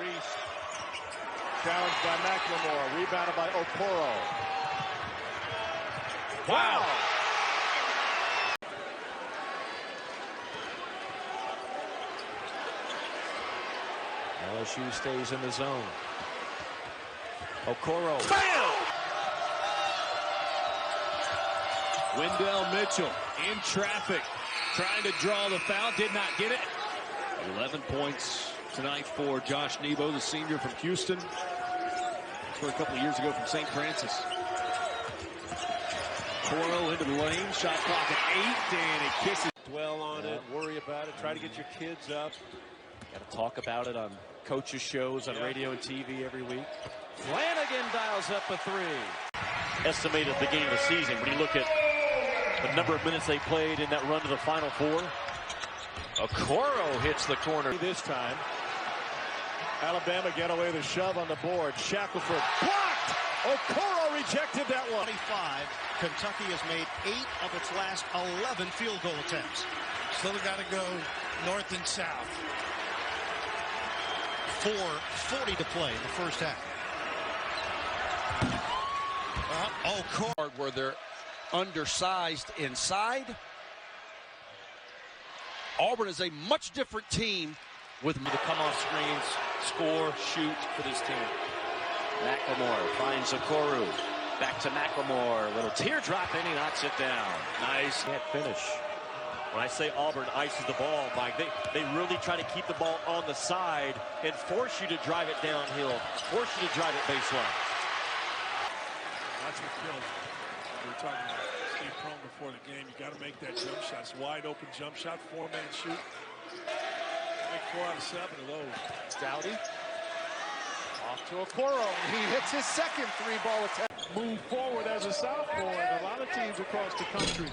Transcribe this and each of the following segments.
Reese. Challenged by McLemore. Rebounded by Okoro. Wow. LSU stays in the zone. Okoro. Bam! Wendell Mitchell in traffic, trying to draw the foul, did not get it. 11 points tonight for Josh Nebo, the senior from Houston. For a couple of years ago from St. Francis. Okoro into the lane, shot clock at 8, and it kisses. Dwell on it, worry about it, try to get your kids up. Got to talk about it on coaches' shows, on radio and TV every week. Flanagan dials up a three. Estimated the game of the season when you look at the number of minutes they played in that run to the Final Four. Okoro hits the corner this time. Alabama get away the shove on the board. Shackelford blocked. Okoro rejected that one. 25. Kentucky has made 8 of its last 11 field goal attempts. Still got to go north and south. 4:40 to play in the first half. Okoro, where they're undersized inside. Auburn is a much different team with The come-off screens, score, shoot for this team. McLemore finds Okoro. Back to McLemore. Little teardrop and he knocks it down. Nice. Can't finish. When I say Auburn ices the ball, Mike, they really try to keep the ball on the side and force you to drive it downhill, force you to drive it baseline. That's what kills me. We were talking about Steve Prohm before the game. You got to make that jump shot. It's a wide open jump shot, 4-man shoot. Make 4 out of 7 of those. Dowdy. Off to Okoro. He hits his second 3-ball attempt. Move forward as a sophomore, and a lot of teams across the country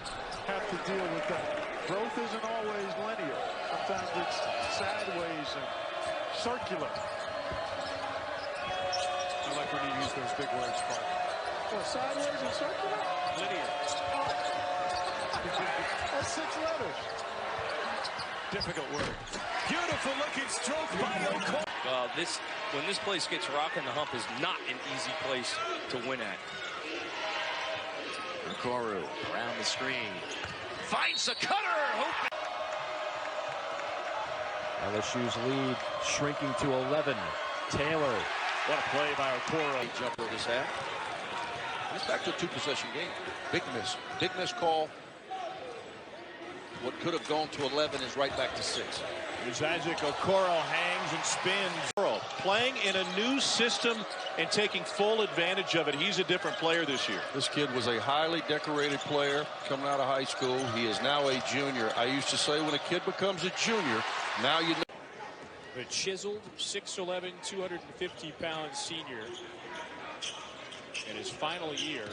have to deal with that. Growth isn't always linear. Sometimes it's sideways and circular. I like when you use those big words, Clark. Well, sideways and circular? Linear. That's 6 letters. Difficult word. Beautiful looking stroke by Okoro. When this place gets rocking, the hump is not an easy place to win at. Okoro around the screen. Finds the cutter. LSU's lead shrinking to 11. Taylor. What a play by Okoro. jumper this half. It's back to a 2-possession game. Big miss. Big miss call. What could have gone to 11 is right back to 6. Here's Isaac Okoro, hangs and spins. Playing in a new system and taking full advantage of it. He's a different player this year. This kid was a highly decorated player coming out of high school. He is now a junior. I used to say when a kid becomes a junior, now you know. The chiseled 6'11", 250-pound senior in his final year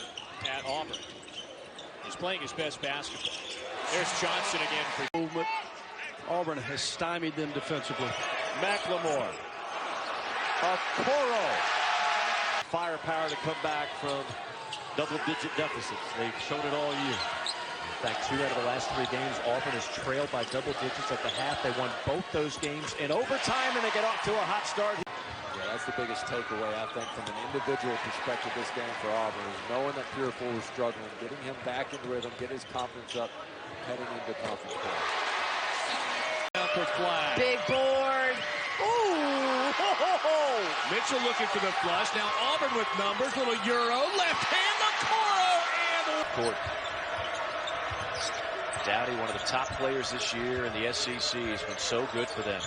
at Auburn. He's playing his best basketball. There's Johnson again for movement. Auburn has stymied them defensively. McLemore. Okoro. Firepower to come back from double-digit deficits. They've shown it all year. In fact, 2 out of the last 3 games, Auburn has trailed by double digits at the half. They won both those games in overtime, and they get off to a hot start. Yeah, that's the biggest takeaway, I think, from an individual perspective this game for Auburn, is knowing that Purefoy was struggling, getting him back in rhythm, get his confidence up, heading into conference play. Big board. Ooh! Mitchell looking for the flush. Now Auburn with numbers. Little Euro. Left hand. Okoro and Court. Dowdy, one of the top players this year in the SEC, has been so good for them.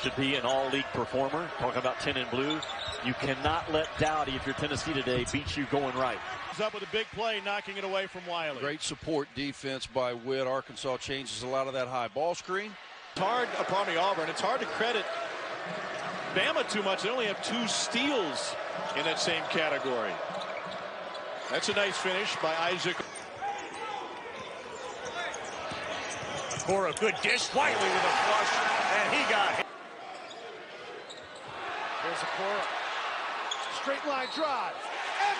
Should be an all-league performer. Talking about 10 in blue. You cannot let Dowdy, if you're Tennessee today, beat you going right. He's up with a big play, knocking it away from Wiley. Great support defense by Witt. Arkansas changes a lot of that high ball screen. It's hard, Auburn. It's hard to credit Bama too much. They only have 2 steals in that same category. That's a nice finish by Isaac. Okoro, good dish. Wiley with a flush, and he got hit. There's Okoro. Straight line drive. And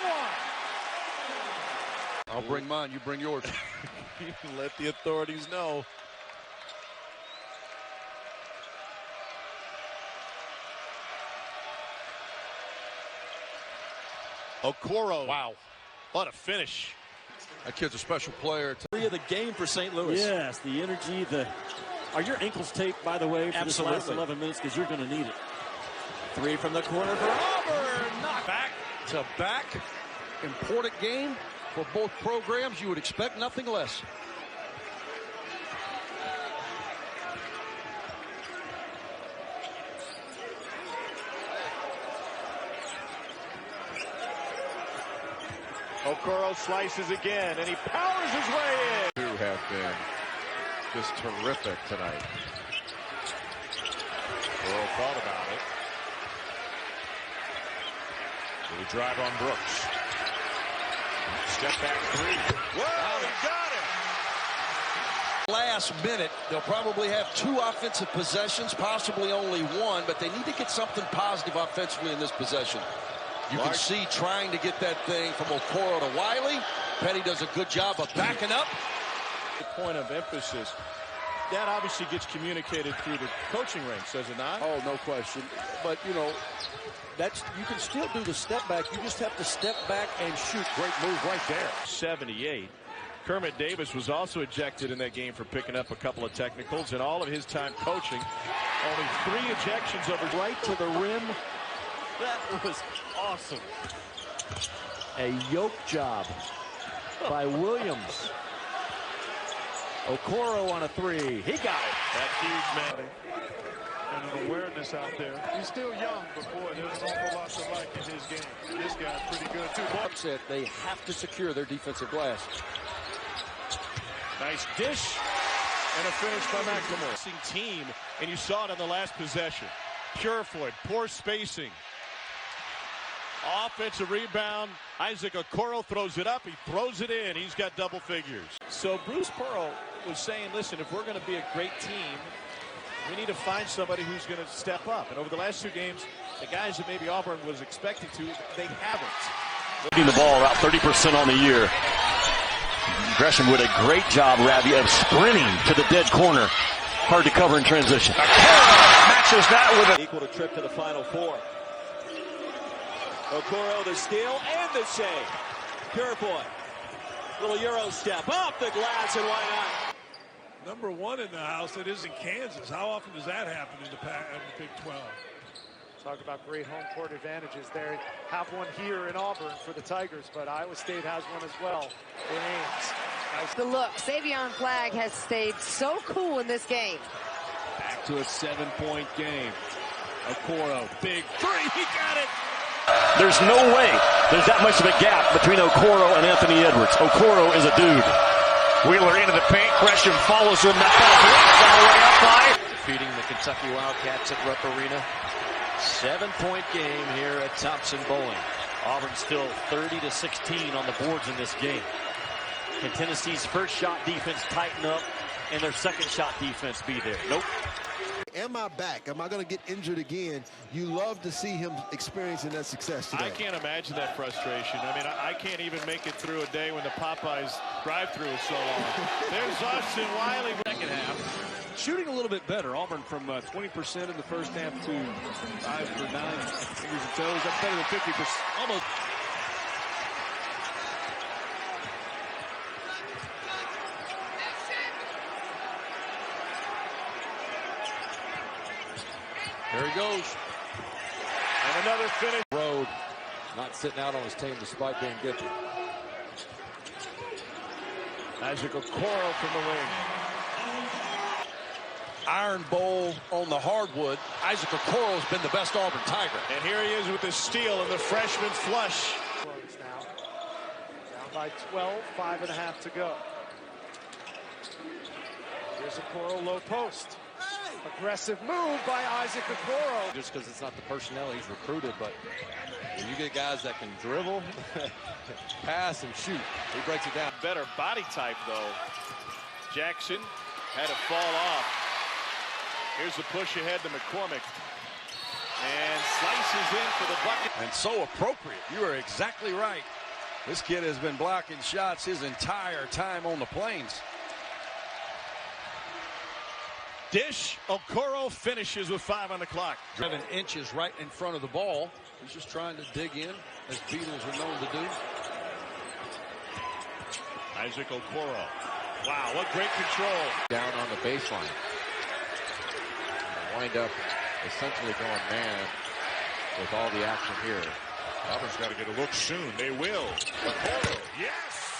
one. I'll bring mine. You bring yours. Let the authorities know. Okoro. Wow. What a finish. That kid's a special player. Three of the game for St. Louis. Yes, the energy. Are your ankles taped, by the way, for this last 11 minutes? Because you're going to need it. Three from the corner for Auburn. Knocked Back to back. Important game for both programs. You would expect nothing less. Okoro slices again, and he powers his way in. Two have been just terrific tonight. Okoro thought about it. With a drive on Brooks. Step back three. Whoa, he got it! Last minute, they'll probably have 2 offensive possessions, possibly only 1, but they need to get something positive offensively in this possession. You can see trying to get that thing from Okoro to Wiley. Petty does a good job of backing up. The point of emphasis. That obviously gets communicated through the coaching ranks, does it not? Oh, no question. But, you know, you can still do the step back. You just have to step back and shoot. Great move right there. 78. Kermit Davis was also ejected in that game for picking up a couple of technicals. In all of his time coaching, only 3 ejections over Right to the rim. That was awesome. A yoke job by Williams. Okoro on a 3. He got it. that huge man. And an awareness out there. He's still young, but boy, there's an awful lot to like in his game. And this guy's pretty good too. Said they have to secure their defensive glass. Nice dish and a finish by McLemore. Team, and you saw it on the last possession. Purefoy, poor spacing. Offensive rebound. Isaac Okoro throws it up. He throws it in. He's got double figures. So Bruce Pearl was saying, listen, if we're going to be a great team, we need to find somebody who's going to step up. And over the last 2 games, the guys that maybe Auburn was expecting to, they haven't. Looking the ball about 30% on the year. Gresham with a great job, Ravi, of sprinting to the dead corner. Hard to cover in transition. Matches that with Equal to trip to the Final Four. Okoro the steal and the save. Purefoy. Little Euro step off the glass, and why not? Number 1 in the house that isn't Kansas. How often does that happen in the Big 12? Talk about great home court advantages there. Have one here in Auburn for the Tigers, but Iowa State has one as well in Ames. Nice. The look, Savion Flagg has stayed so cool in this game. Back to a 7-point game. Okoro, big 3, he got it! There's no way there's that much of a gap between Okoro and Anthony Edwards. Okoro is a dude. Wheeler into the paint. Gresham follows him. That ball way up by. Defeating the Kentucky Wildcats at Rupp Arena. 7-point game here at Thompson Bowling. Auburn still 30-16 on the boards in this game. Can Tennessee's first shot defense tighten up and their second shot defense be there? Nope. Am I back? Am I going to get injured again? You love to see him experiencing that success today. I can't imagine that frustration. I mean, I can't even make it through a day when the Popeyes drive-through is so long. There's Austin Wiley. Second half. Shooting a little bit better. Auburn from 20% in the first half to 5 for 9 fingers and toes. That's better than 50%. Almost. There he goes. And another finish. Road, not sitting out on his team despite being gifted. Isaac Okoro from the wing. Iron Bowl on the hardwood. Isaac Okoro has been the best Auburn Tiger. And here he is with the steal and the freshman flush. Close now. Down by 12, 5.5 to go. Here's Okoro low post. Aggressive move by Isaac Okoro. Just because it's not the personnel he's recruited, but when you get guys that can dribble, pass, and shoot, he breaks it down. Better body type, though. Jackson had to fall off. Here's the push ahead to McCormick. And slices in for the bucket. And so appropriate. You are exactly right. This kid has been blocking shots his entire time on the Plains. dish. Okoro finishes with 5 on the clock. 7 inches right in front of the ball. He's just trying to dig in, as Beatles are known to do. Isaac Okoro. Wow, what great control. Down on the baseline. Wind up essentially going man with all the action here. Auburn's got to get a look soon. They will. Okoro, yes!